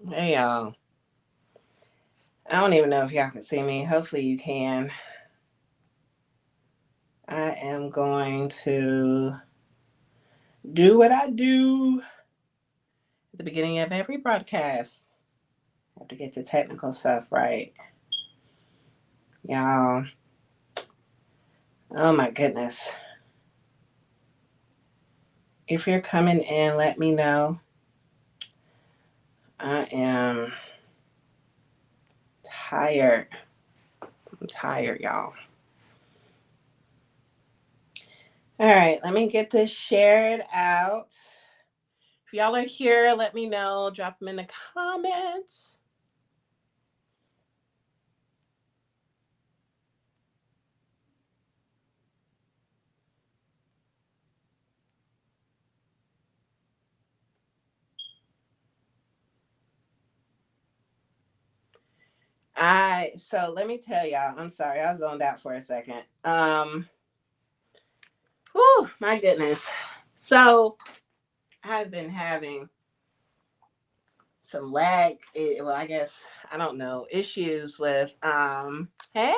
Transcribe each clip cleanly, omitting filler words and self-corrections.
Hey y'all. I don't even know if y'all can see me. Hopefully you can. I am going to do what I do at the beginning of every broadcast. I have to get the technical stuff right. Y'all. Oh my goodness. If you're coming in, let me know. I am tired. I'm tired, y'all. All right, let me get this shared out. If y'all are here, let me know. Drop them in the comments. So let me tell y'all, I'm sorry, I zoned out for a second. Whew, my goodness. So I've been having some lag, well, I guess, I don't know, issues with hey, I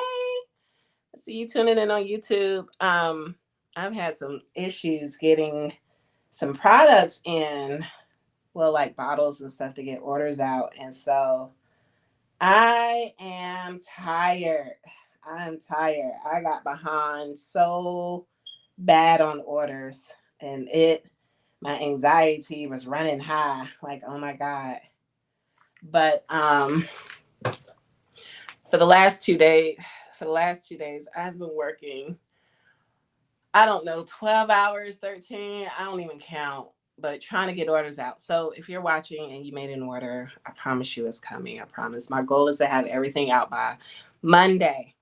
see you tuning in on YouTube. I've had some issues getting some products in, well, like bottles and stuff to get orders out. And so I am tired. I'm tired. I got behind so bad on orders and my anxiety was running high. Like, oh my God. But for the last 2 days, I've been working, I don't know, 12 hours, 13, I don't even count, but trying to get orders out. So if you're watching and you made an order, I promise you it's coming. I promise. My goal is to have everything out by Monday.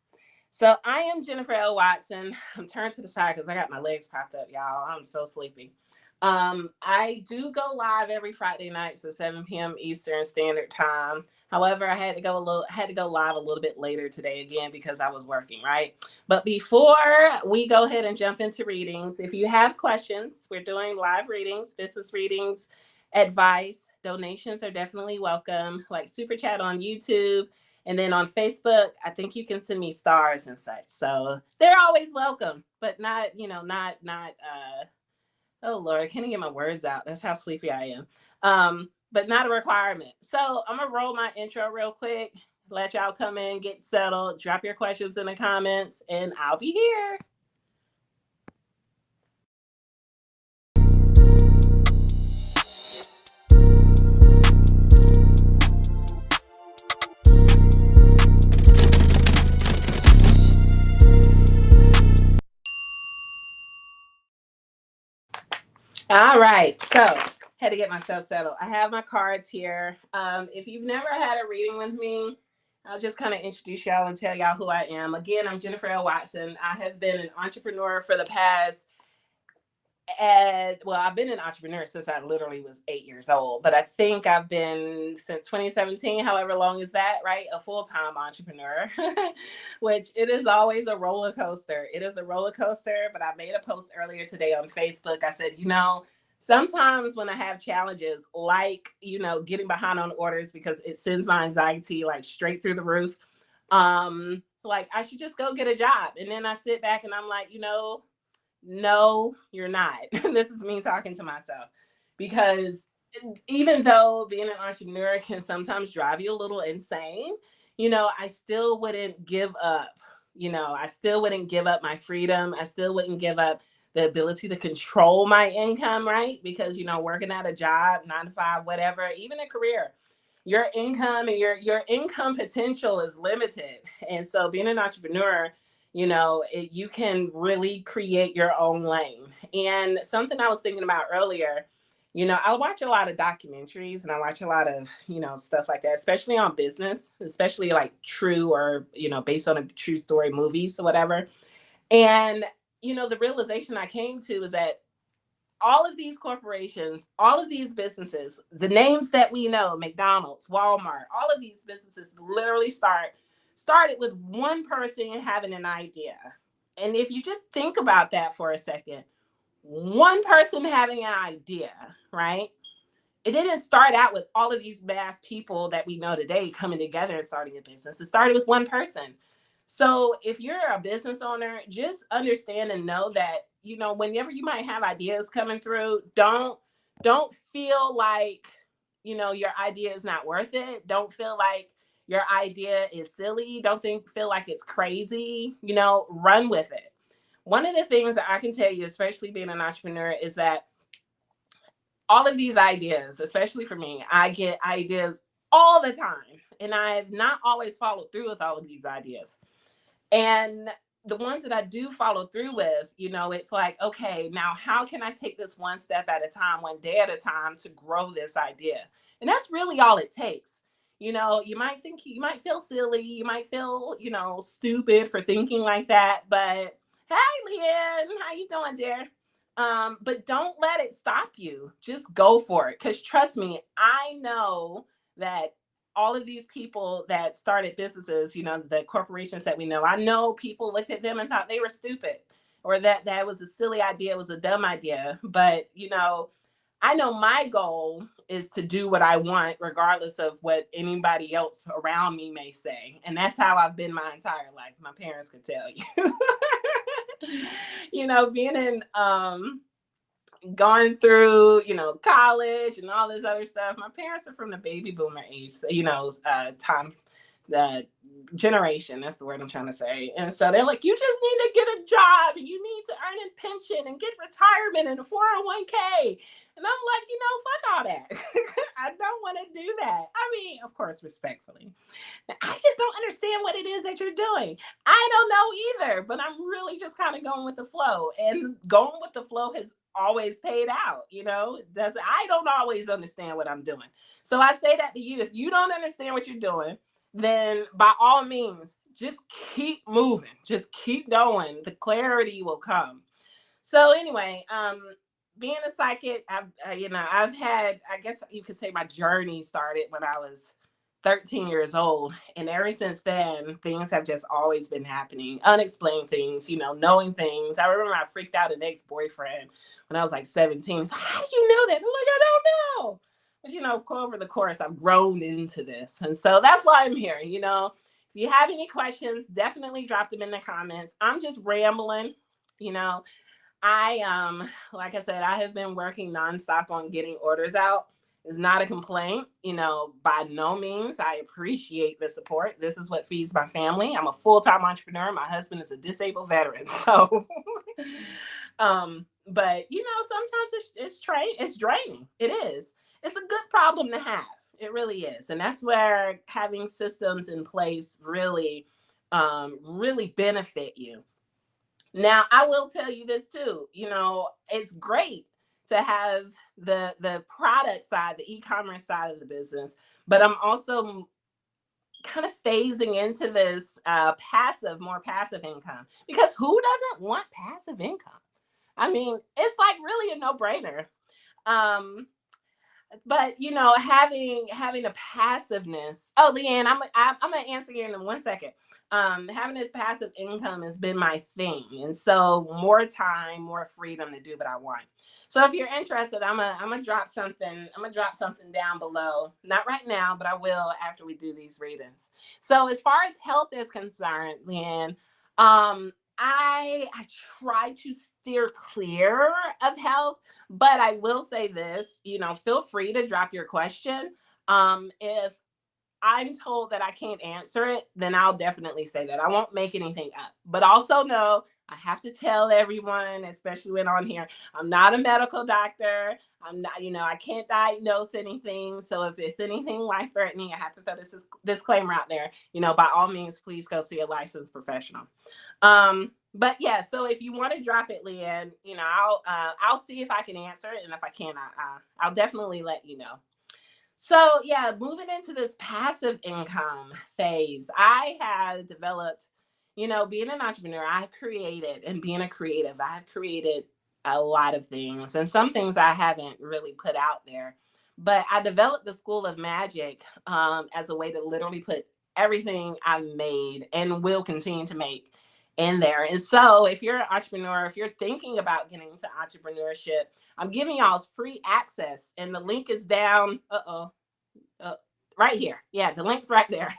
So I am Jennifer L. Watson. I'm turned to the side because I got my legs propped up, y'all. I'm so sleepy. I do go live every Friday night, so 7 p.m. Eastern Standard Time. However, I had to go live a little bit later today again because I was working, right? But before we go ahead and jump into readings, if you have questions, we're doing live readings, business readings, advice, donations are definitely welcome. Like super chat on YouTube. And then on Facebook, I think you can send me stars and such. So they're always welcome, but not, oh Lord, I can't even get my words out. That's how sleepy I am. But not a requirement. So I'm gonna roll my intro real quick, let y'all come in, get settled, drop your questions in the comments, and I'll be here. All right, so had to get myself settled. I have my cards here. If you've never had a reading with me, I'll just kind of introduce y'all and tell y'all who I am. Again, I'm Jennifer L. Watson. I have been an entrepreneur for the past, and well, I've been an entrepreneur since I literally was 8 years old, but I think I've been since 2017, however long is that, right? A full-time entrepreneur, which it is always a roller coaster. It is a roller coaster, but I made a post earlier today on Facebook. I said, sometimes when I have challenges, like, getting behind on orders because it sends my anxiety like straight through the roof. Like I should just go get a job. And then I sit back and I'm like, no, you're not. This is me talking to myself because even though being an entrepreneur can sometimes drive you a little insane, I still wouldn't give up. I still wouldn't give up my freedom. I still wouldn't give up the ability to control my income, right? Because, working at a job, 9 to 5, whatever, even a career, your income and your income potential is limited. And so being an entrepreneur, you can really create your own lane. And something I was thinking about earlier, I watch a lot of documentaries and I watch a lot of, stuff like that, especially on business, especially like true or, based on a true story movies or whatever. And, the realization I came to is that all of these corporations, all of these businesses, the names that we know, McDonald's, Walmart, all of these businesses literally started with one person having an idea. And if you just think about that for a second, one person having an idea, right? it didn't start out with all of these mass people that we know today coming together and starting a business. It started with one person. So if you're a business owner, just understand and know that, whenever you might have ideas coming through, don't feel like, your idea is not worth it. Don't feel like your idea is silly. Don't feel like it's crazy. Run with it. One of the things that I can tell you, especially being an entrepreneur, is that all of these ideas, especially for me, I get ideas all the time, and I've not always followed through with all of these ideas. And the ones that I do follow through with, it's like, okay, now how can I take this one step at a time, one day at a time, to grow this idea? And that's really all it takes. You might feel silly, you might feel, stupid for thinking like that. But hey, Leanne, how you doing, dear? But don't let it stop you. Just go for it. Because trust me, I know that all of these people that started businesses, the corporations that we know, I know people looked at them and thought they were stupid, or that was a silly idea, it was a dumb idea. But, I know my goal is to do what I want, regardless of what anybody else around me may say. And that's how I've been my entire life. My parents could tell you. Being in going through, college and all this other stuff. My parents are from the baby boomer age, so, time, the generation, that's the word I'm trying to say. And so they're like, you just need to get a job, and you need to earn a pension and get retirement and a 401k. And I'm like, fuck all that. I don't want to do that. I mean, of course, respectfully. I just don't understand what it is that you're doing. I don't know either, but I'm really just kind of going with the flow. And going with the flow has always paid out. I don't always understand what I'm doing. So I say that to you. If you don't understand what you're doing, then by all means, just keep moving. Just keep going. The clarity will come. So anyway, being a psychic, I've had, I guess you could say, my journey started when I was 13 years old. And ever since then, things have just always been happening. Unexplained things, knowing things. I remember I freaked out an ex-boyfriend when I was like 17. He's like, how do you know that? I'm like, I don't know. But, over the course, I've grown into this. And so that's why I'm here. If you have any questions, definitely drop them in the comments. I'm just rambling. Like I said, I have been working nonstop on getting orders out. It's not a complaint, by no means. I appreciate the support. This is what feeds my family. I'm a full-time entrepreneur. My husband is a disabled veteran. So, but sometimes it's draining. It is. It's a good problem to have. It really is. And that's where having systems in place really, really benefit you. Now, I will tell you this too. It's great to have the product side, the e-commerce side of the business, but I'm also kind of phasing into this more passive income, because who doesn't want passive income? I mean, it's like really a no-brainer. But having a passiveness. Oh, Leanne, I'm gonna answer you in 1 second. Having this passive income has been my thing, and so more time, more freedom to do what I want. So if you're interested, I'm gonna drop something. I'm gonna drop something down below. Not right now, but I will after we do these readings. So as far as health is concerned, Leanne, I try to steer clear of health, but I will say this, feel free to drop your question. If I'm told that I can't answer it, then I'll definitely say that. I won't make anything up. But also know, I have to tell everyone, especially when on here, I'm not a medical doctor. I'm not, I can't diagnose anything. So if it's anything life-threatening, I have to throw this disclaimer out there. By all means, please go see a licensed professional. But yeah, so if you want to drop it, Leanne, I'll see if I can answer it, and if I can, I'll definitely let you know. So yeah, moving into this passive income phase, I have developed, being an entrepreneur, I've created, and being a creative, I've created a lot of things, and some things I haven't really put out there. But I developed the School of Magic as a way to literally put everything I've made and will continue to make in there. And so if you're an entrepreneur, if you're thinking about getting into entrepreneurship, I'm giving y'all free access. And the link is down. Right here. Yeah, the link's right there.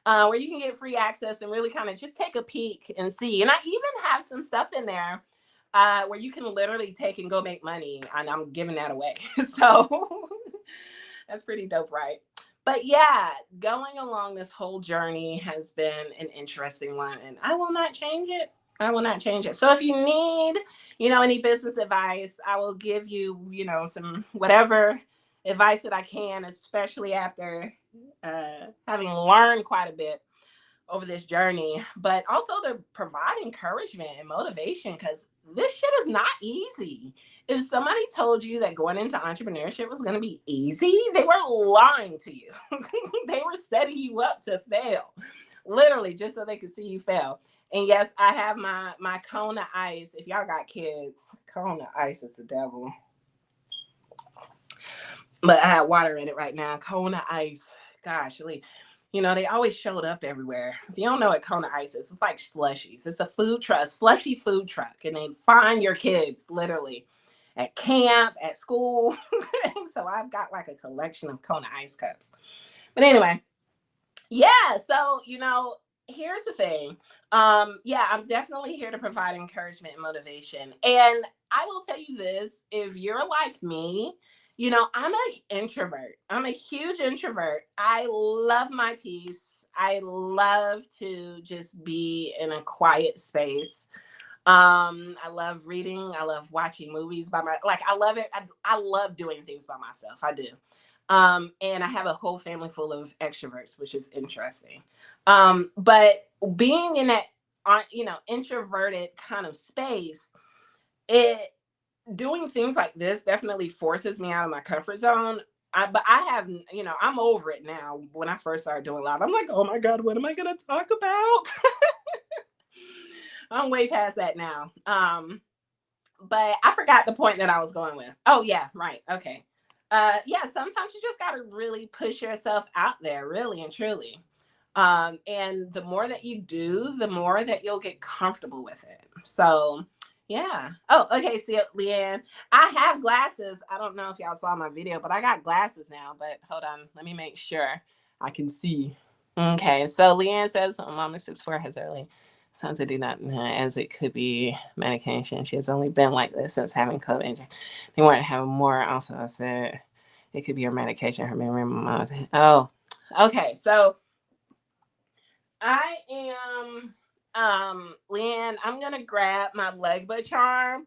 Where you can get free access and really kind of just take a peek and see. And I even have some stuff in there where you can literally take and go make money. And I'm giving that away. So that's pretty dope, right? But yeah, going along this whole journey has been an interesting one, and I will not change it. I will not change it. So if you need, any business advice, I will give you, some whatever advice that I can, especially after having learned quite a bit over this journey, but also to provide encouragement and motivation, because this shit is not easy. If somebody told you that going into entrepreneurship was going to be easy, they were lying to you. They were setting you up to fail, literally, just so they could see you fail. And yes, I have my Kona Ice. If y'all got kids, Kona Ice is the devil. But I have water in it right now. Kona Ice. Gosh, they always showed up everywhere. If you don't know what Kona Ice is, it's like slushies. It's a food truck, slushy food truck. And they find your kids literally at camp, at school. So I've got like a collection of Kona Ice cups. But anyway, yeah. So, here's the thing. I'm definitely here to provide encouragement and motivation. And I will tell you this, if you're like me, I'm an introvert. I'm a huge introvert. I love my peace. I love to just be in a quiet space. I love reading. I love watching movies I love it. I love doing things by myself. I do. And I have a whole family full of extroverts, which is interesting. But being in that, introverted kind of space, doing things like this definitely forces me out of my comfort zone. But I have, I'm over it now. When I first started doing live, I'm like, oh my God, what am I going to talk about? I'm way past that now. But I forgot the point that I was going with. Oh yeah, right. Okay. Sometimes you just got to really push yourself out there, really and truly. And the more that you do, the more that you'll get comfortable with it. So yeah. Oh, okay. See, Leanne, I have glasses. I don't know if y'all saw my video, but I got glasses now. But hold on, let me make sure I can see. Okay. So Leanne says, Mama 6'4" has early signs I do not know, as it could be medication. She has only been like this since having COVID. They want to have more. Also, I said it could be her medication, her memory. Oh, okay. So I am. Leanne, I'm gonna grab my Legba charm.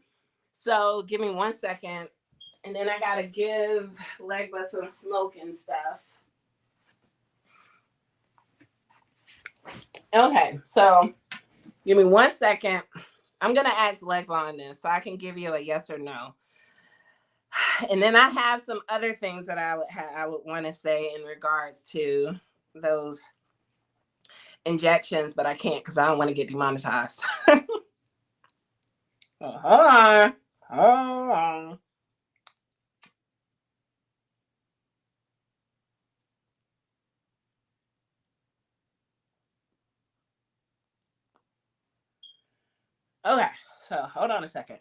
So give me 1 second, and then I gotta give Legba some smoke and stuff. Okay, so give me 1 second. I'm gonna ask Legba on this, so I can give you a yes or no. And then I have some other things that I would want to say in regards to those injections, but I can't because I don't want to get demonetized. Hold on. Hold on. Okay, so hold on a second.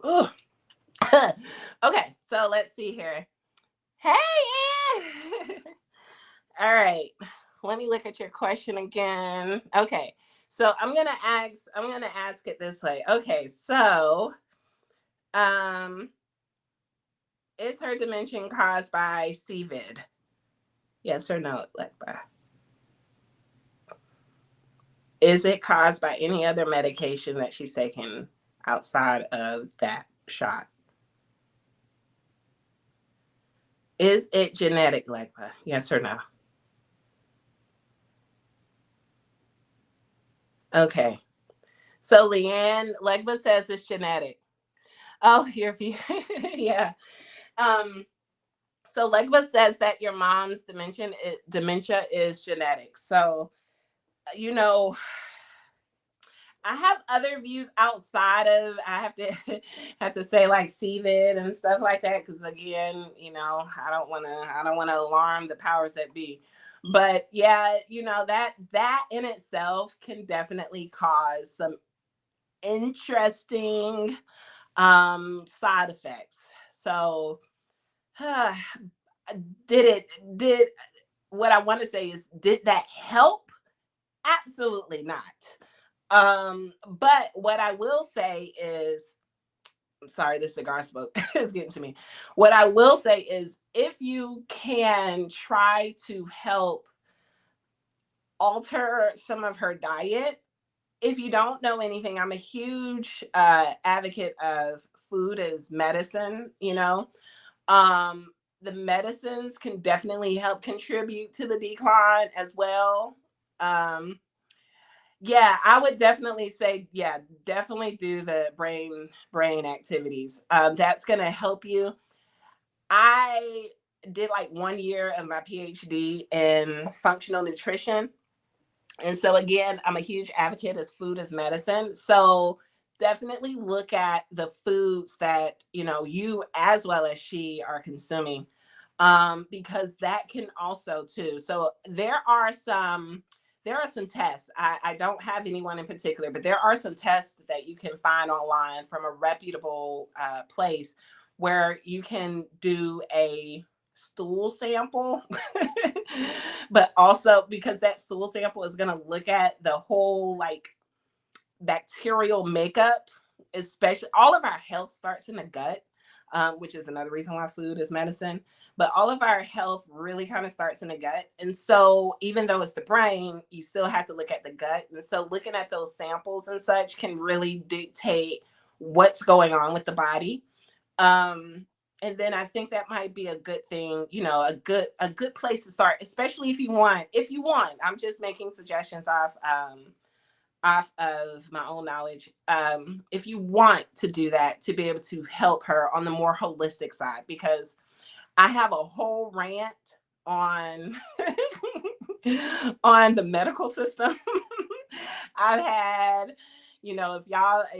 Ooh. Okay, so let's see here. Hey, Ann. All right, let me look at your question again. Okay, so I'm gonna ask it this way. Okay, so is her dementia caused by CVID? Yes or no, Legba? Is it caused by any other medication that she's taking outside of that shot? Is it genetic, Legba? Yes or no? Okay. So Leanne, Legba says it's genetic. Oh, yeah. So Legba says that your mom's dementia is genetic. So, I have other views outside of, I have to have to say, like CVID and stuff like that, because again, I don't want to alarm the powers that be. But yeah, that in itself can definitely cause some interesting side effects. So did what I want to say is, did that help? Absolutely not. But what I will say is, I'm sorry, this cigar smoke is getting to me. What I will say is, if you can try to help alter some of her diet, if you don't know anything, I'm a huge advocate of food as medicine. Um, the medicines can definitely help contribute to the decline as well. Um, yeah, I would definitely say, yeah, definitely do the brain activities. That's gonna help you. I did like 1 year of my PhD in functional nutrition. And so again, I'm a huge advocate as food as medicine. So definitely look at the foods that, you as well as she are consuming. Because that can also too. So there are some tests. I don't have anyone in particular, but there are some tests that you can find online from a reputable place, where you can do a stool sample. But also, because that stool sample is going to look at the whole, like, bacterial makeup, especially all of our health starts in the gut, which is another reason why food is medicine. But all of our health really kind of starts in the gut. And so, even though it's the brain, you still have to look at the gut. And so, looking at those samples and such can really dictate what's going on with the body. Um, and then I think that might be a good thing, a good place to start, especially if you want. I'm just making suggestions off of my own knowledge. If you want to do that, to be able to help her on the more holistic side, because I have a whole rant on on the medical system. I've had, if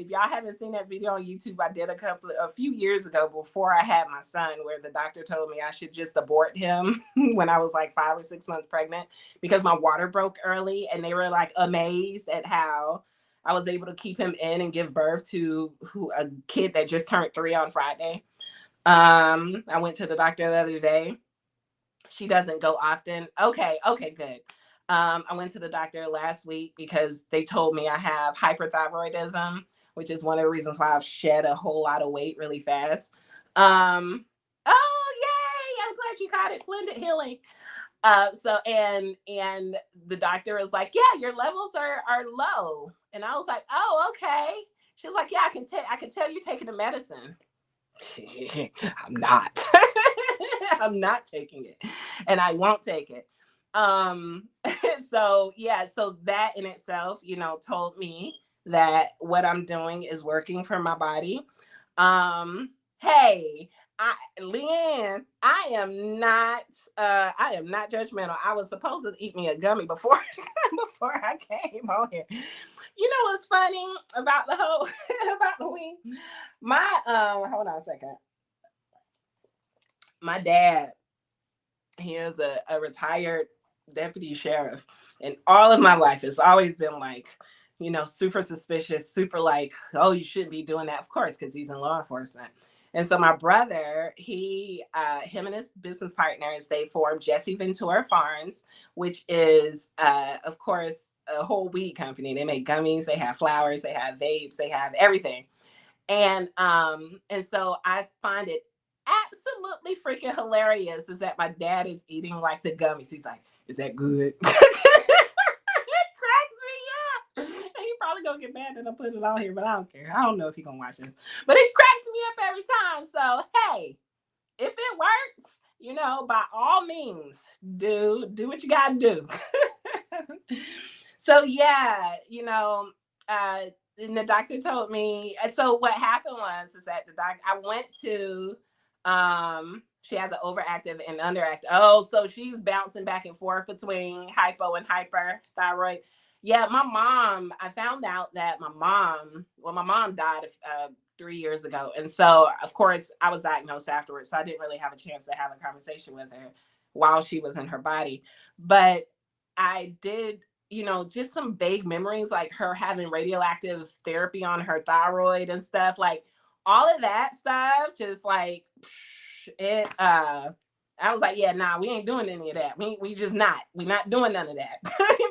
y'all haven't seen that video on YouTube, I did a few years ago before I had my son, where the doctor told me I should just abort him when I was like 5 or 6 months pregnant, because my water broke early, and they were like amazed at how I was able to keep him in and give birth to a kid that just turned 3 on Friday. I went to the doctor the other day. She doesn't go often. Okay, good. I went to the doctor last week because they told me I have hyperthyroidism, which is one of the reasons why I've shed a whole lot of weight really fast. Oh yay! I'm glad you got it. Blended healing. So and the doctor was like, yeah, your levels are low, and I was like, oh, okay. She was like, yeah, I can tell you're taking the medicine. I'm not. I'm not taking it, and I won't take it. Um, so yeah, so that in itself, told me that what I'm doing is working for my body. Hey, Leanne, I am not judgmental. I was supposed to eat me a gummy before before I came on here. You know what's funny about the whole about the weed? My hold on a second. My dad, he is a retired deputy sheriff, and all of my life it's always been like, super suspicious, super like, oh, you shouldn't be doing that, of course, because he's in law enforcement. And so my brother, him and his business partners, they formed Jesse Ventura Farms, which is, of course, a whole weed company. They make gummies, they have flowers, they have vapes, they have everything. And so I find it absolutely freaking hilarious is that my dad is eating like the gummies. He's like, is that good? It cracks me up. And he probably gonna get mad that I put it on here, but I don't care. I don't know if he gonna watch this. But it cracks me up every time. So hey, if it works, by all means, do what you gotta do. So yeah, uh and the doctor told me. And so what happened was is that the doctor, I went to, she has an overactive and underactive. Oh, so she's bouncing back and forth between hypo and hyperthyroid. Yeah, my mom, I found out that my mom died 3 years ago. And so, of course, I was diagnosed afterwards. So I didn't really have a chance to have a conversation with her while she was in her body. But I did, just some vague memories, like her having radioactive therapy on her thyroid and stuff. Like all of that stuff, just like it, I was like, yeah, nah, we ain't doing any of that. We just not. We not doing none of that.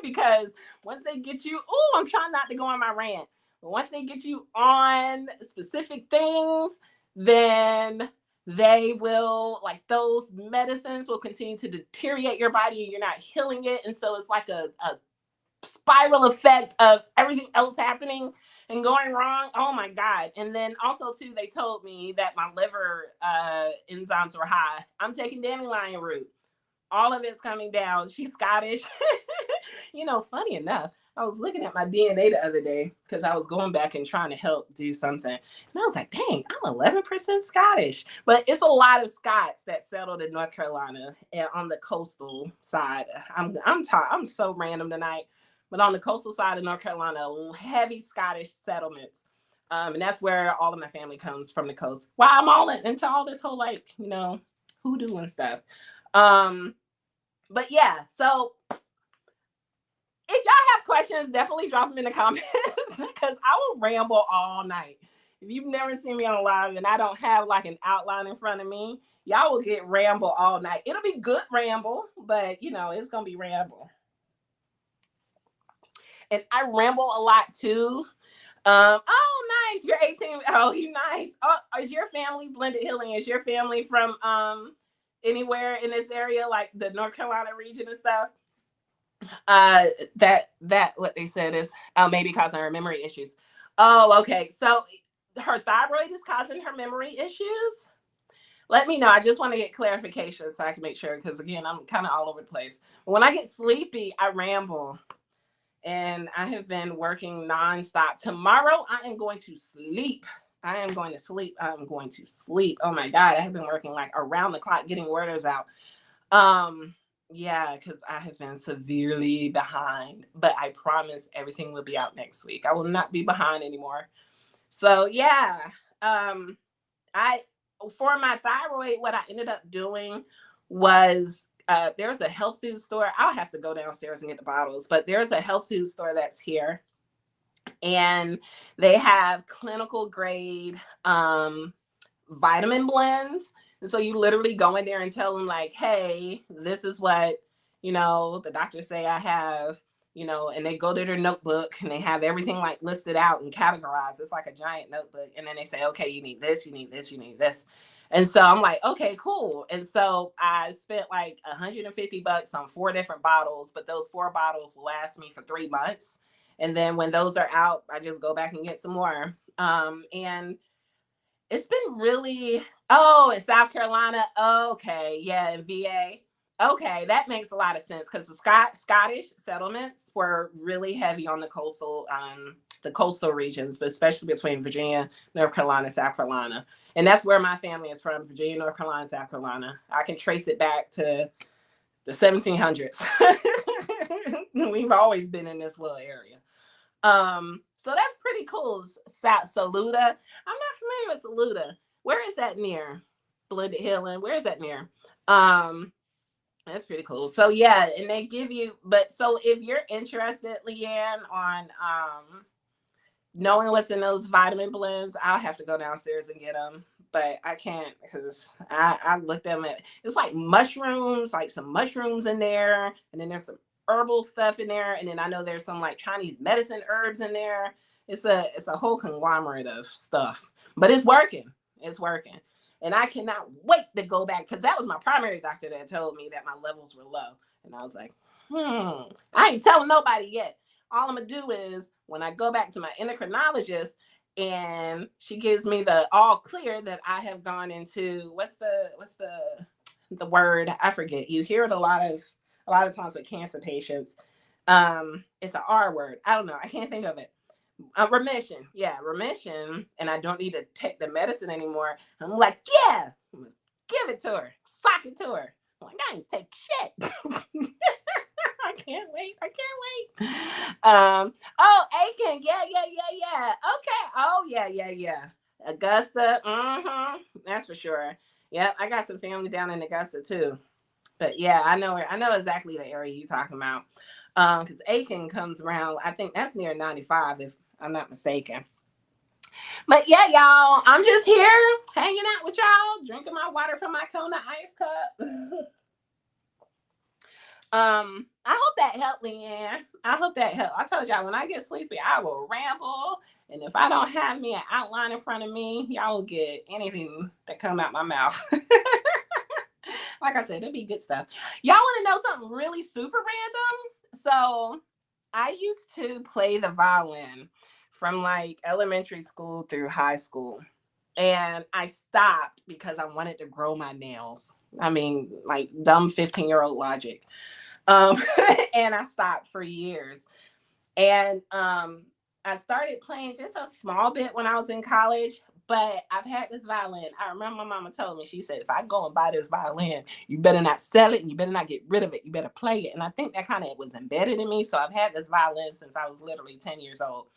Because once they get you, oh, I'm trying not to go on my rant. But once they get you on specific things, then they will, like, those medicines will continue to deteriorate your body and you're not healing it. And so it's like a spiral effect of everything else happening and going wrong. Oh my God. And then also too, they told me that my liver enzymes were high. I'm taking dandelion root. All of it's coming down. She's Scottish. Funny enough, I was looking at my DNA the other day because I was going back and trying to help do something. And I was like, dang, I'm 11% Scottish. But it's a lot of Scots that settled in North Carolina and on the coastal side. I'm so random tonight. But on the coastal side of North Carolina, heavy Scottish settlements. And that's where all of my family comes from, the coast. Wow, I'm all into all this whole, like, hoodoo and stuff. But yeah, so if y'all have questions, definitely drop them in the comments because I will ramble all night. If you've never seen me on live and I don't have like an outline in front of me, y'all will get ramble all night. It'll be good ramble, but it's gonna be ramble. And I ramble a lot too. Oh, nice. You're 18. Oh, you nice. Oh, is your family Blended Healing? Is your family from anywhere in this area, like the North Carolina region and stuff? That what they said is maybe causing her memory issues. Oh, okay. So her thyroid is causing her memory issues. Let me know. I just want to get clarification so I can make sure, because again, I'm kind of all over the place. When I get sleepy, I ramble. And I have been working nonstop. Tomorrow, I am going to sleep. I am going to sleep. I'm going to sleep. Oh my God. I have been working like around the clock getting orders out. Yeah, because I have been severely behind, but I promise everything will be out next week. I will not be behind anymore. So yeah, I for my thyroid, what I ended up doing was there's a health food store. I'll have to go downstairs and get the bottles, but there's a health food store that's here, and they have clinical grade vitamin blends. And so you literally go in there and tell them like, hey, this is what, the doctors say I have, and they go to their notebook and they have everything like listed out and categorized. It's like a giant notebook. And then they say, okay, you need this, you need this, you need this. And so I'm like, okay, cool. And so I spent like $150 on 4 different bottles, but those 4 bottles will last me for 3 months. And then when those are out, I just go back and get some more. And it's been really, in South Carolina. Okay. Yeah. In VA. Okay. That makes a lot of sense because the Scottish settlements were really heavy on the coastal regions, but especially between Virginia, North Carolina, South Carolina. And that's where my family is from: Virginia, North Carolina, South Carolina. I can trace it back to the 1700s. We've always been in this little area. So that's pretty cool. Saluda. I'm not familiar with Saluda. Where is that near? Blended Healing. Where is that near? That's pretty cool. So yeah, and they give you, but so if you're interested, Leanne, on knowing what's in those vitamin blends, I'll have to go downstairs and get them. But I can't because I looked at them at, it's like mushrooms, like some mushrooms in there, and then there's some herbal stuff in there, and then I know there's some like Chinese medicine herbs in there. It's a whole conglomerate of stuff, but it's working. It's working, and I cannot wait to go back because that was my primary doctor that told me that my levels were low, and I was like, I ain't telling nobody yet. All I'm gonna do is when I go back to my endocrinologist and she gives me the all clear that I have gone into what's the word, I forget. You hear it a lot of times with cancer patients. It's an R word. I don't know. I can't think of it. Remission. Yeah, remission. And I don't need to take the medicine anymore. I'm like, yeah, give it to her. Sock it to her. I'm like, I ain't take shit. I can't wait. I can't wait. Oh, Aiken. Yeah. Okay. Oh, yeah. Augusta. That's for sure. Yep. I got some family down in Augusta too. But yeah, I know exactly the area you're talking about. Because Aiken comes around, I think that's near 95, if I'm not mistaken. But yeah, y'all, I'm just here hanging out with y'all, drinking my water from my Kona ice cup. I hope that helped, Leanne. I hope that helped. I told y'all when I get sleepy, I will ramble. And if I don't have me an outline in front of me, y'all will get anything that come out my mouth. Like I said, it'll be good stuff. Y'all want to know something really super random? So I used to play the violin from like elementary school through high school. And I stopped because I wanted to grow my nails. I mean, like dumb 15-year-old logic. Um, and I stopped for years. And I started playing just a small bit when I was in college, but I've had this violin. I remember my mama told me, she said, if I go and buy this violin, you better not sell it and you better not get rid of it. You better play it. And I think that kind of was embedded in me. So I've had this violin since I was literally 10 years old.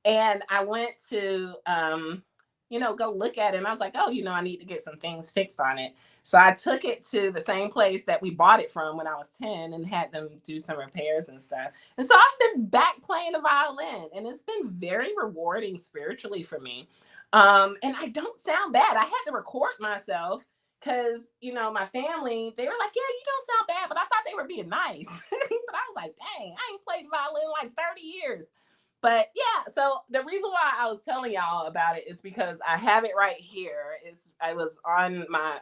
And I went to, go look at it. And I was like, oh, I need to get some things fixed on it. So I took it to the same place that we bought it from when I was 10 and had them do some repairs and stuff. And so I've been back playing the violin and it's been very rewarding spiritually for me. And I don't sound bad. I had to record myself because, my family, they were like, yeah, you don't sound bad, but I thought they were being nice. But I was like, dang, I ain't played violin in like 30 years. But yeah, so the reason why I was telling y'all about it is because I have it right here. I was on my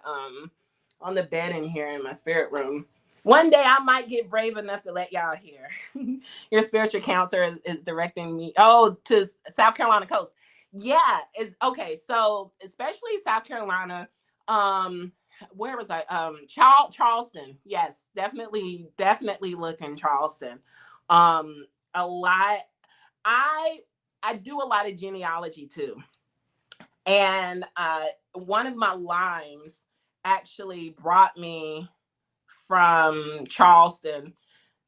on the bed in here in my spirit room. One day I might get brave enough to let y'all hear. Your spiritual counselor is directing me to South Carolina coast. Yeah, it's okay. So especially South Carolina, where was I? Charleston. Yes, definitely look in Charleston. A lot. I do a lot of genealogy too. And one of my lines actually brought me from Charleston.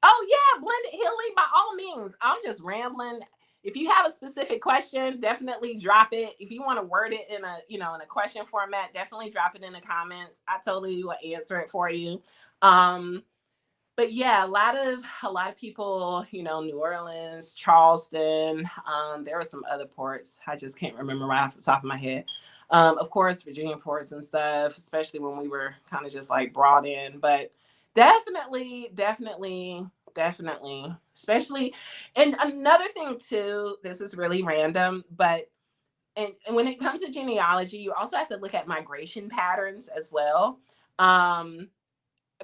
Oh yeah, blended healing by all means. I'm just rambling. If you have a specific question, definitely drop it. If you want to word it in a question format, definitely drop it in the comments. I totally will answer it for you. But yeah, a lot of people, New Orleans, Charleston. There were some other ports. I just can't remember right off the top of my head. Of course, Virginia ports and stuff, especially when we were kind of just like brought in. But definitely, especially. And another thing too, this is really random, but and when it comes to genealogy, you also have to look at migration patterns as well.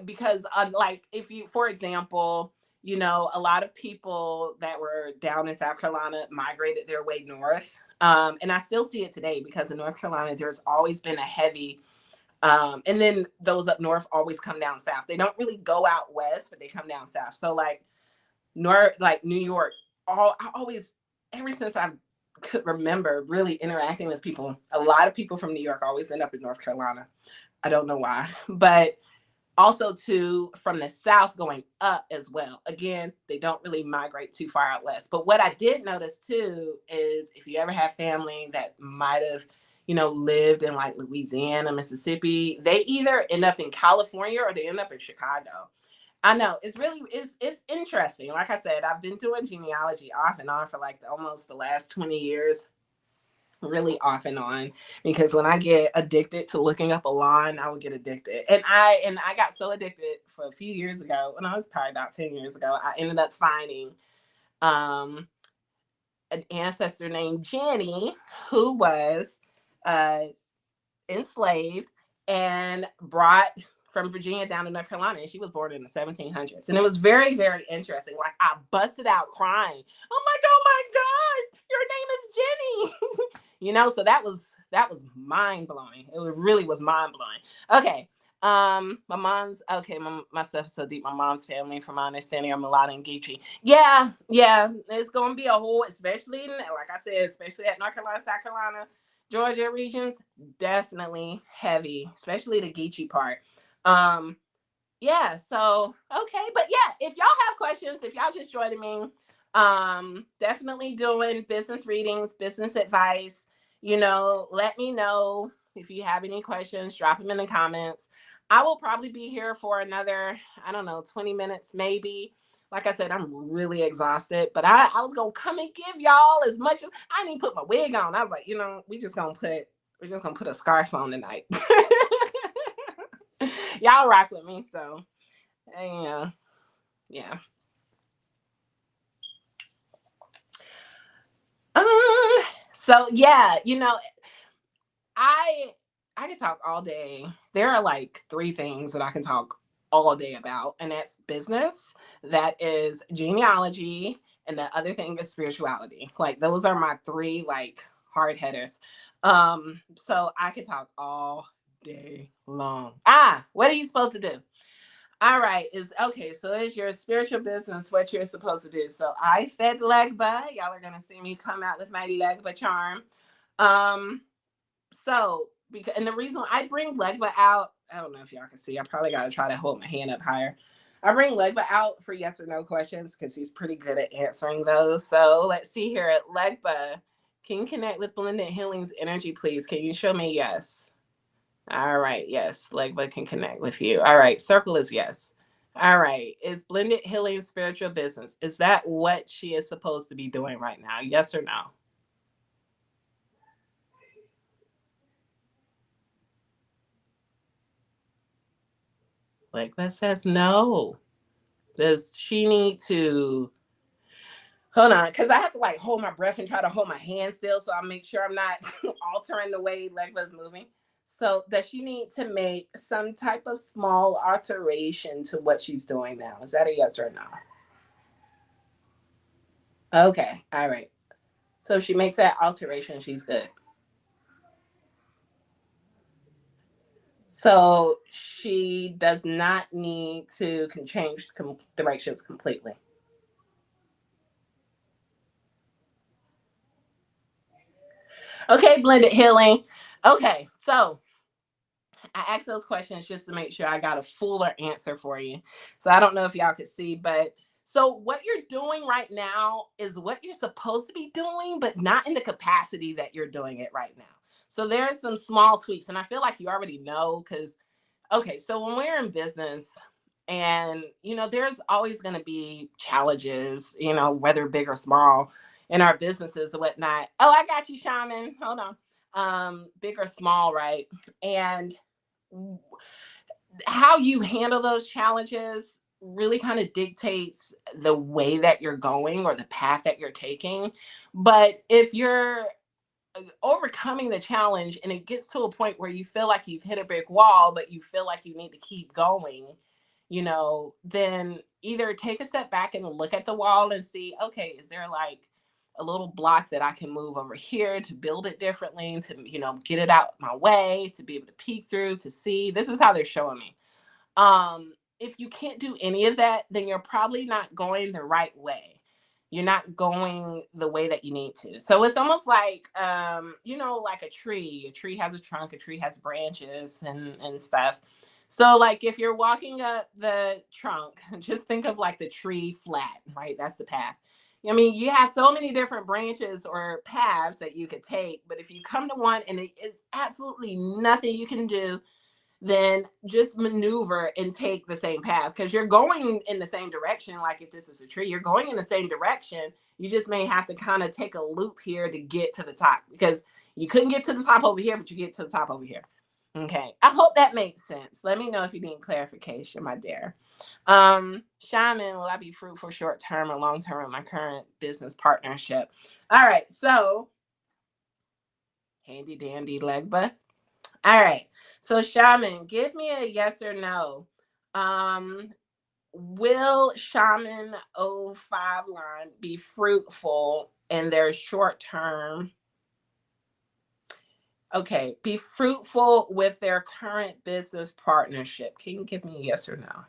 Because like if you, for example, a lot of people that were down in South Carolina migrated their way north. And I still see it today because in North Carolina, there's always been a heavy, and then those up north always come down south. They don't really go out west, but they come down south. So like New York, I always, ever since I could remember really interacting with people, a lot of people from New York always end up in North Carolina. I don't know why, but also from the south going up as well. Again, they don't really migrate too far out west. But what I did notice too is if you ever have family that might have, lived in like Louisiana, Mississippi, they either end up in California or they end up in Chicago. I know it's interesting. Like I said, I've been doing genealogy off and on for like almost the last 20 years. Really off and on, because when I get addicted to looking up a line, I would get addicted. And I got so addicted for a few years ago, when I was probably about 10 years ago, I ended up finding an ancestor named Jenny who was enslaved and brought from Virginia down to North Carolina, and she was born in the 1700s. And it was very, very interesting. Like I busted out crying. Oh my God, your name is Jenny. So that was mind blowing. It really was mind blowing. Okay. My stuff is so deep. My mom's family, from my understanding, are Mulatto and Geechee. Yeah. It's gonna be a whole, especially like I said, especially at North Carolina, South Carolina, Georgia regions, definitely heavy, especially the Geechee part. yeah, so okay, but yeah, if y'all have questions, if y'all just joining me, definitely doing business readings, business advice. Let me know if you have any questions, drop them in the comments. I will probably be here for another, I don't know, 20 minutes maybe. Like I said, I'm really exhausted, but I was gonna come and give y'all as much as I didn't put my wig on. I was like, we're just gonna put a scarf on tonight. Y'all rock with me, so yeah, yeah. Uh, so yeah, I I can talk all day. There are like three things that I can talk all day about, and that's business, that is genealogy, and the other thing is spirituality. Like those are my three like hard hitters. So I can talk all day long. What are you supposed to do? All right, is okay. So it's your spiritual business, what you're supposed to do. So I fed Legba. Y'all are gonna see me come out with my Legba charm. Um, so because and the reason I bring Legba out, I don't know if y'all can see. I probably gotta try to hold my hand up higher. I bring Legba out for yes or no questions because he's pretty good at answering those. So let's see here. Legba, can you connect with Blended Healing's energy, please? Can you show me yes? All right, yes. Legba can connect with you. All right, circle is yes. All right, is Blended Healing spiritual business? Is that what she is supposed to be doing right now? Yes or no? Legba says no. Does she need to hold on? Because I have to like hold my breath and try to hold my hand still so I make sure I'm not altering the way Legba's moving. So does she need to make some type of small alteration to what she's doing now? Is that a yes or no? Okay, all right. So she makes that alteration, she's good. So she does not need to change directions completely. Okay, Blended Healing. Okay, so I asked those questions just to make sure I got a fuller answer for you. So I don't know if y'all could see, but so what you're doing right now is what you're supposed to be doing, but not in the capacity that you're doing it right now. So there are some small tweaks, and I feel like you already know because okay, so when we're in business, and there's always going to be challenges, whether big or small, in our businesses and whatnot. Oh, I got you, Shaman. Hold on. Big or small, right? And how you handle those challenges really kind of dictates the way that you're going or the path that you're taking. But if you're overcoming the challenge and it gets to a point where you feel like you've hit a brick wall, but you feel like you need to keep going, then either take a step back and look at the wall and see, okay, is there like a little block that I can move over here to build it differently, to, get it out my way, to be able to peek through, to see. This is how they're showing me. If you can't do any of that, then you're probably not going the right way. You're not going the way that you need to. So it's almost like like a tree. A tree has a trunk, a tree has branches and stuff. So like if you're walking up the trunk, just think of like the tree flat, right? That's the path. I mean, you have so many different branches or paths that you could take, but if you come to one and it is absolutely nothing you can do, then just maneuver and take the same path because you're going in the same direction. Like if this is a tree, you're going in the same direction. You just may have to kind of take a loop here to get to the top because you couldn't get to the top over here, but you get to the top over here. Okay. I hope that makes sense. Let me know if you need clarification, my dear. Shaman, will I be fruitful short term or long term with my current business partnership? All right. So handy dandy Legba. All right. So Shaman, give me a yes or no. Um, will Shaman '05 line be fruitful in their short term? Okay, be fruitful with their current business partnership. Can you give me a yes or no?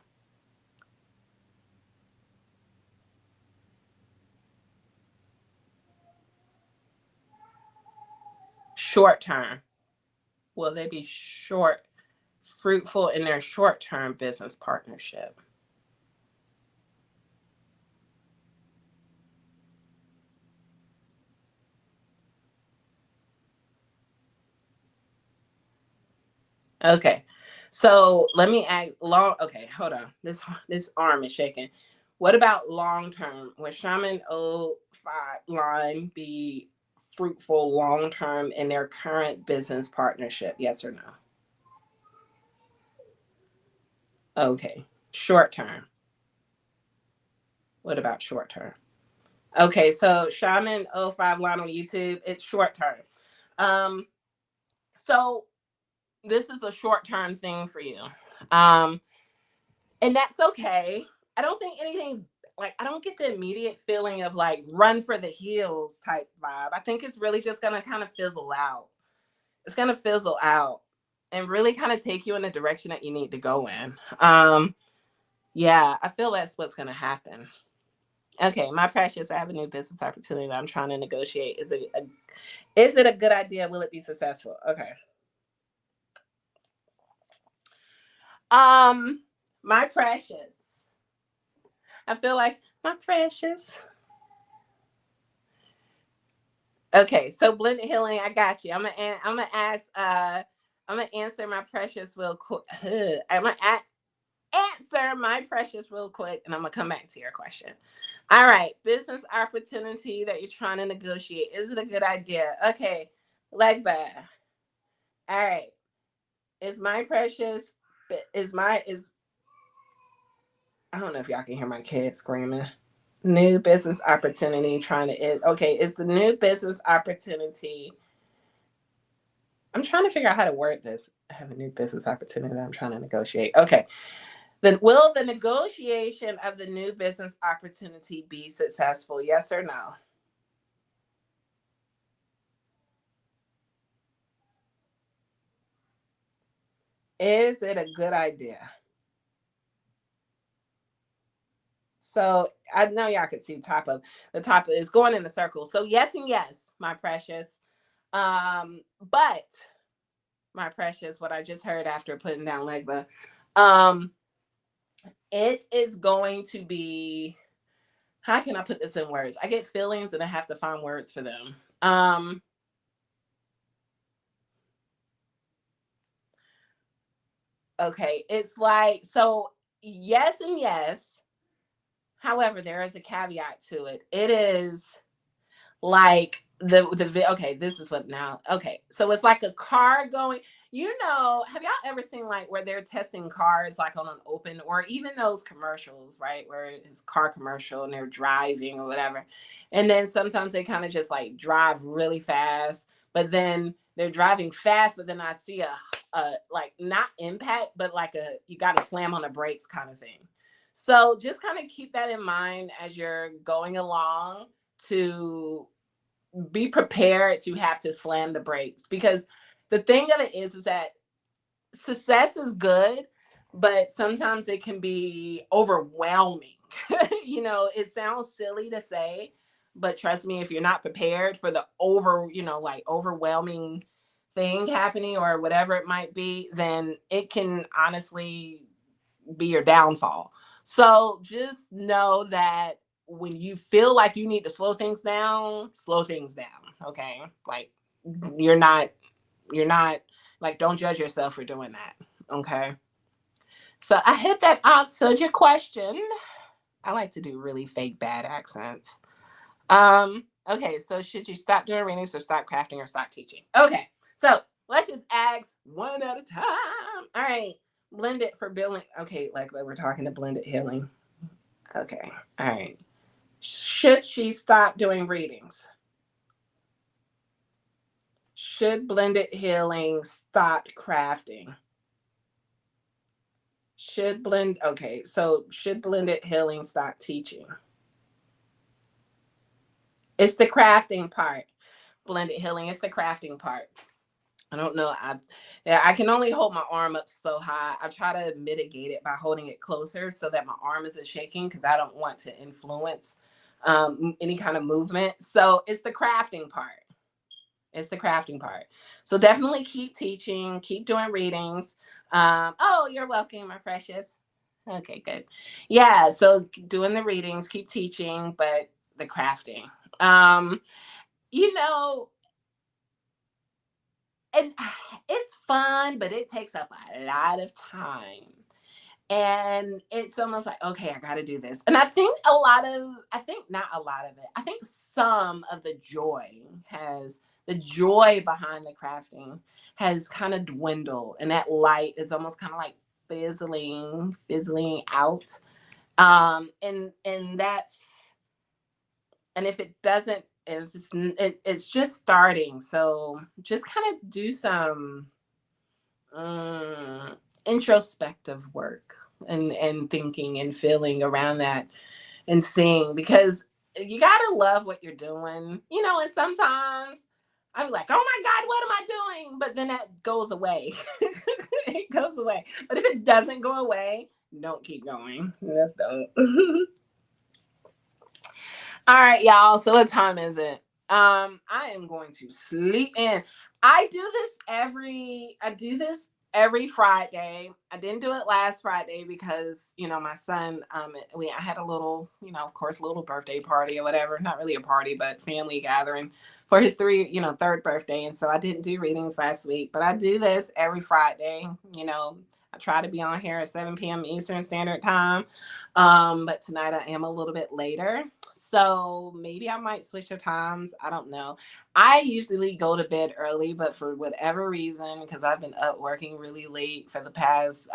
Short term. Will they be short fruitful in their short-term business partnership. Okay. So let me ask long. Okay, hold on. This arm is shaking. What about long term? Would Shaman O5 line be fruitful long term in their current business partnership? Yes or no? Okay. Short term. What about short term? Okay, so Shaman O5 line on YouTube, it's short term. Um, so this is a short term thing for you. Um, and that's okay. I don't think anything's like, I don't get the immediate feeling of like run for the hills type vibe. I think it's really just gonna kind of fizzle out. It's gonna fizzle out and really kind of take you in the direction that you need to go in. Yeah, I feel that's what's gonna happen. Okay, my precious, I have a new business opportunity that I'm trying to negotiate. Is it a good idea? Will it be successful? Okay. Um, my precious. I feel like my precious. Okay, so blended healing, I got you. I'm gonna ask. I'm gonna answer my precious real quick. I'm gonna answer my precious real quick, and I'm gonna come back to your question. All right, business opportunity that you're trying to negotiate. Is it a good idea? Okay, leg bag. All right, is my precious? Is I don't know if y'all can hear my kids screaming. New business opportunity trying to. Okay, is the new business opportunity? I'm trying to figure out how to word this. I have a new business opportunity that I'm trying to negotiate. Okay. Then will the negotiation of the new business opportunity be successful? Yes or no? Is it a good idea? So I know y'all can see the top is going in a circle. So yes and yes, my precious. But my precious, what I just heard after putting down Legba, um, it is going to be, how can I put this in words? I get feelings and I have to find words for them. Okay, it's like, so yes and yes. However, there is a caveat to it. It is like okay, this is what now. Okay, so it's like a car going, have y'all ever seen like where they're testing cars like on an open, or even those commercials, right, where it's car commercial and they're driving or whatever, and then sometimes they kind of just like drive really fast, but then they're driving fast, but then I see a like not impact, but like a you got to slam on the brakes kind of thing. So just kind of keep that in mind as you're going along, to be prepared to have to slam the brakes, because the thing of it is that success is good, but sometimes it can be overwhelming. It sounds silly to say, but trust me, if you're not prepared for the like overwhelming thing happening or whatever it might be, then it can honestly be your downfall. So just know that when you feel like you need to slow things down. Okay. Like you're not, you're not like, don't judge yourself for doing that. Okay. So I hope that answered your question. I like to do really fake bad accents. Okay, so should you stop doing readings or stop crafting or stop teaching? Okay, so let's just ask one at a time. All right, blended for billing. Okay, like we're talking to blended healing. Okay, all right. Should she stop doing readings? Should blended healing stop crafting? Should blended healing stop teaching? It's the crafting part. Blended healing, it's the crafting part. I don't know. I can only hold my arm up so high. I try to mitigate it by holding it closer so that my arm isn't shaking, because I don't want to influence any kind of movement. So it's the crafting part. It's the crafting part. So definitely keep teaching, keep doing readings. Oh, you're welcome, my precious. Okay, good. Yeah, so doing the readings, keep teaching, but the crafting. Um, you know, and it's fun, but it takes up a lot of time. And it's almost like, okay, I got to do this. And I think not a lot of it, I think some of the joy behind the crafting has kind of dwindled. And that light is almost kind of like fizzling out. And and if it doesn't, if it's just starting. So just kind of do some mm, introspective work and thinking and feeling around that and seeing, because you gotta love what you're doing, and sometimes I'm like, oh my God, what am I doing? But then that goes away. It goes away. But if it doesn't go away, don't keep going. Just don't. All right, y'all. So what time is it? I am going to sleep in. I do this every Friday. I didn't do it last Friday because, my son, I had a little, of course, little birthday party or whatever. Not really a party, but family gathering for his third birthday. And so I didn't do readings last week, but I do this every Friday. I try to be on here at 7 p.m. Eastern Standard Time. But tonight I am a little bit later. So maybe I might switch the times. I don't know. I usually go to bed early, but for whatever reason, because I've been up working really late for the past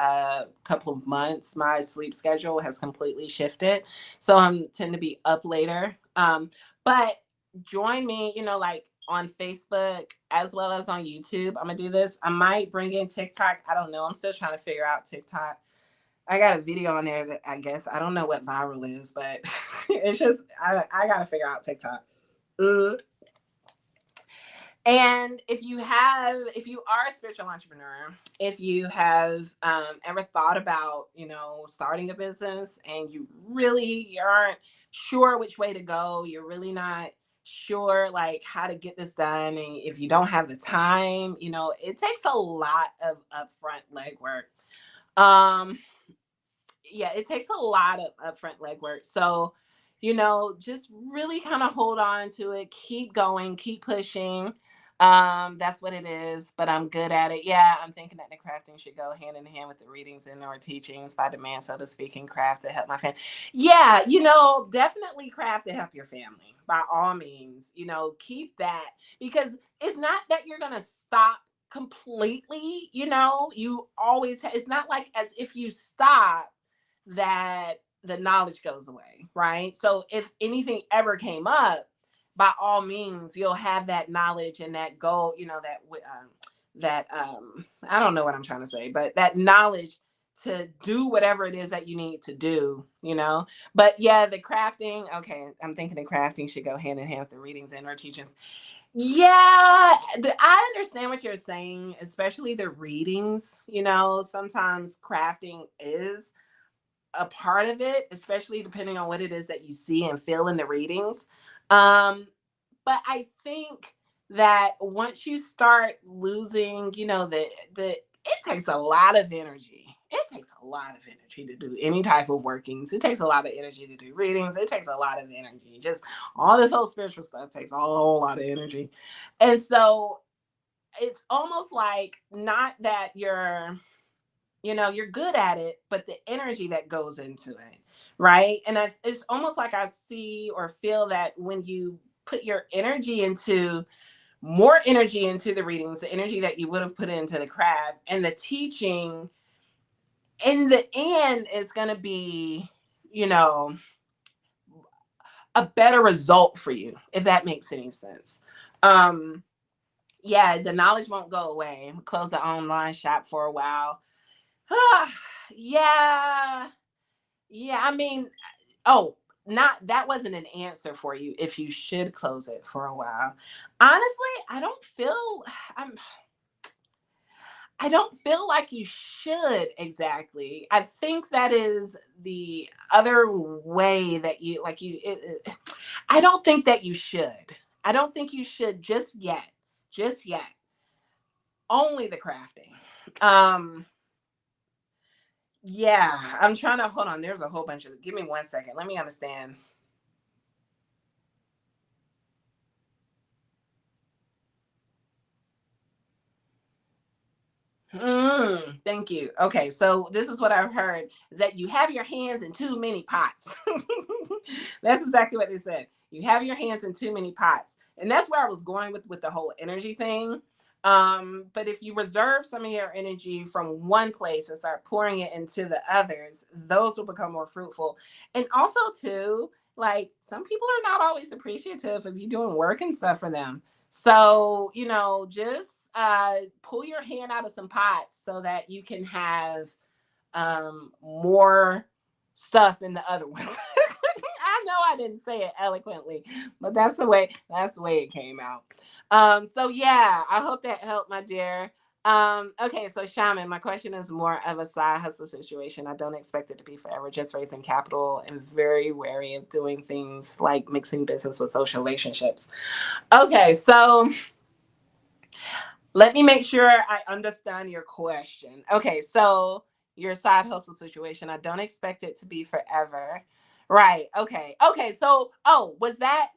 couple of months, my sleep schedule has completely shifted. So I tend to be up later. But join me, like on Facebook as well as on YouTube. I'm gonna do this. I might bring in TikTok. I don't know. I'm still trying to figure out TikTok. I got a video on there that I guess I don't know what viral is, but it's just I gotta figure out TikTok. Mm. And if you are a spiritual entrepreneur, if you have ever thought about starting a business and you really aren't sure which way to go, you're really not sure like how to get this done, and if you don't have the time, it takes a lot of upfront legwork. Um, yeah, it takes a lot of upfront legwork. So, just really kind of hold on to it, keep going, keep pushing. That's what it is, but I'm good at it. Yeah, I'm thinking that the crafting should go hand in hand with the readings and or teachings by demand, so to speak, and craft to help my family. Yeah, definitely craft to help your family by all means. Keep that, because it's not that you're gonna stop completely. You always it's not like as if you stop that the knowledge goes away, right? So if anything ever came up, by all means, you'll have that knowledge and that goal, I don't know what I'm trying to say, but that knowledge to do whatever it is that you need to do. But yeah, the crafting, okay, I'm thinking the crafting should go hand in hand with the readings and our teachings. Yeah, I understand what you're saying, especially the readings. Sometimes crafting is a part of it, especially depending on what it is that you see and feel in the readings. Um, but I think that once you start losing, it takes a lot of energy. It takes a lot of energy to do any type of workings. It takes a lot of energy to do readings. It takes a lot of energy. Just all this whole spiritual stuff takes a whole lot of energy. And so it's almost like not that you're good at it, but the energy that goes into it, right? And it's almost like I see or feel that when you put your energy into more energy into the readings, the energy that you would have put into the craft and the teaching, in the end is going to be, you know, a better result for you, if that makes any sense. Um, yeah, the knowledge won't go away. Close the online shop for a while. Yeah. Yeah, I mean, oh, not that wasn't an answer for you if you should close it for a while. Honestly, I'm I don't feel like you should exactly. I think that is the other way that you like you I don't think that you should. I don't think you should just yet. Just yet. Only the crafting. Um Yeah, I'm trying to hold on. There's a whole bunch of. Give me 1 second. Let me understand. Thank you. Okay, so this is what I've heard is that you have your hands in too many pots. That's exactly what they said. You have your hands in too many pots. And that's where I was going with the whole energy thing. But if you reserve some of your energy from one place and start pouring it into the others, those will become more fruitful. And also too, like some people are not always appreciative of you doing work and stuff for them. So, just pull your hand out of some pots so that you can have more stuff in the other one. I know I didn't say it eloquently, but that's the way it came out. So yeah, I hope that helped, my dear. Okay, so Shaman, my question is more of a side hustle situation. I don't expect it to be forever, just raising capital and very wary of doing things like mixing business with social relationships. Okay, so let me make sure I understand your question. Okay, so your side hustle situation, I don't expect it to be forever. Right. Okay. Okay. So, was that?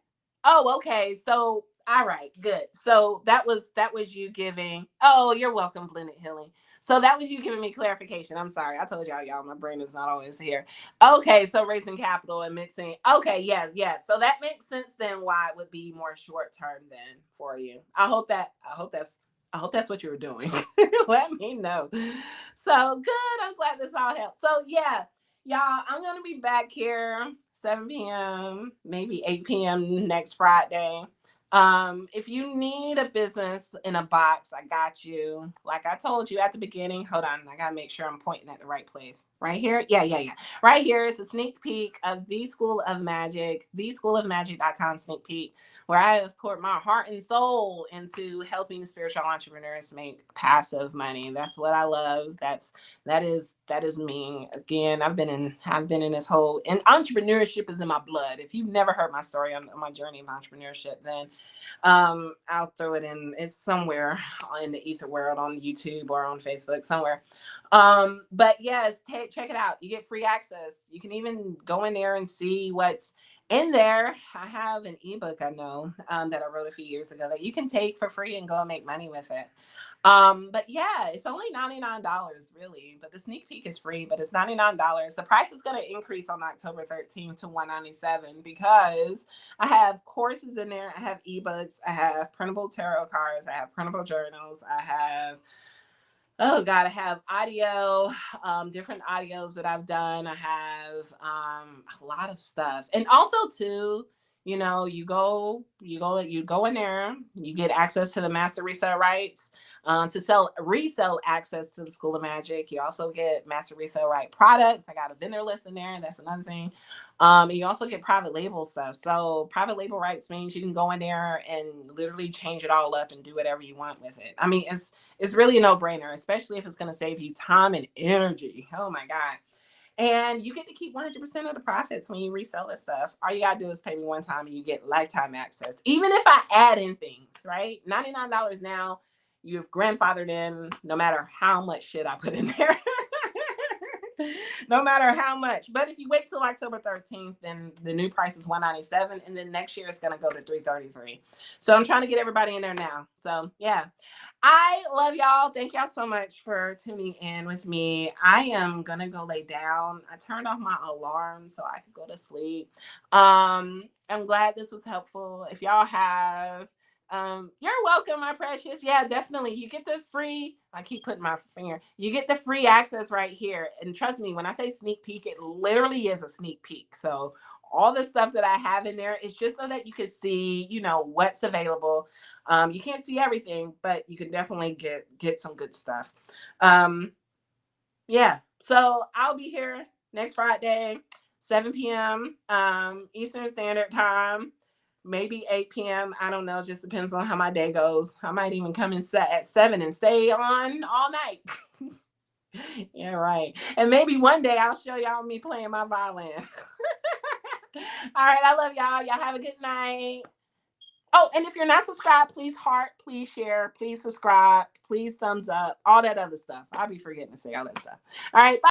Oh, okay. So, all right, good. So that was you giving. Oh, you're welcome, Blended Healing. So that was you giving me clarification. I'm sorry. I told y'all, my brain is not always here. Okay, so raising capital and mixing. Okay, yes, yes. So that makes sense then why it would be more short term then for you. I hope that's what you were doing. Let me know. So good. I'm glad this all helped. So yeah, y'all, I'm gonna be back here 7 p.m., maybe 8 p.m. next Friday. If you need a business in a box, I got you. Like I told you at the beginning, hold on, I gotta make sure I'm pointing at the right place. Right here? Yeah, yeah, yeah. Right here is a sneak peek of the School of Magic, theschoolofmagic.com sneak peek, where I have poured my heart and soul into helping spiritual entrepreneurs make passive money. That's what I love. That is me. Again, I've been in this whole, and entrepreneurship is in my blood. If you've never heard my story on my journey of entrepreneurship, then I'll throw it in. It's somewhere in the ether world on YouTube or on Facebook somewhere. But yes, check it out. You get free access. You can even go in there and see what's in there. I have an ebook I know that I wrote a few years ago that you can take for free and go and make money with it. But yeah, it's only $99 really, but the sneak peek is free, but it's $99. The price is going to increase on October 13th to 197 because I have courses in there. I have ebooks. I have printable tarot cards. I have printable journals. I have, oh God, I have audio, different audios that I've done. I have a lot of stuff. And also too, you go in there, you get access to the master resale rights, to sell resell access to the School of Magic. You also get master resale right products. I got a vendor list in there. That's another thing. And you also get private label stuff. So private label rights means you can go in there and literally change it all up and do whatever you want with it. I mean, it's really a no-brainer, especially if it's going to save you time and energy. Oh my God. And you get to keep 100% of the profits when you resell this stuff. All you got to do is pay me one time and you get lifetime access. Even if I add in things, right? $99 now, you've grandfathered in no matter how much shit I put in there. No matter how much. But if you wait till October 13th, then the new price is 197, and then next year it's going to go to 333. So I'm trying to get everybody in there now. So yeah, I love y'all. Thank y'all so much for tuning in with me. I am gonna go lay down. I turned off my alarm so I could go to sleep. I'm glad this was helpful. If y'all have, you're welcome, my precious. Yeah, definitely. You get the free. I keep putting my finger. You get the free access right here. And trust me, when I say sneak peek, it literally is a sneak peek. So all the stuff that I have in there is just so that you can see, what's available. You can't see everything, but you can definitely get some good stuff. Um, yeah. So I'll be here next Friday, 7 p.m. Eastern Standard Time, maybe 8 p.m. I don't know. Just depends on how my day goes. I might even come in set at 7 and stay on all night. Yeah, right. And maybe one day I'll show y'all me playing my violin. All right. I love y'all. Y'all have a good night. Oh, and if you're not subscribed, please heart, please share, please subscribe, please thumbs up, all that other stuff. I'll be forgetting to say all that stuff. All right. Bye.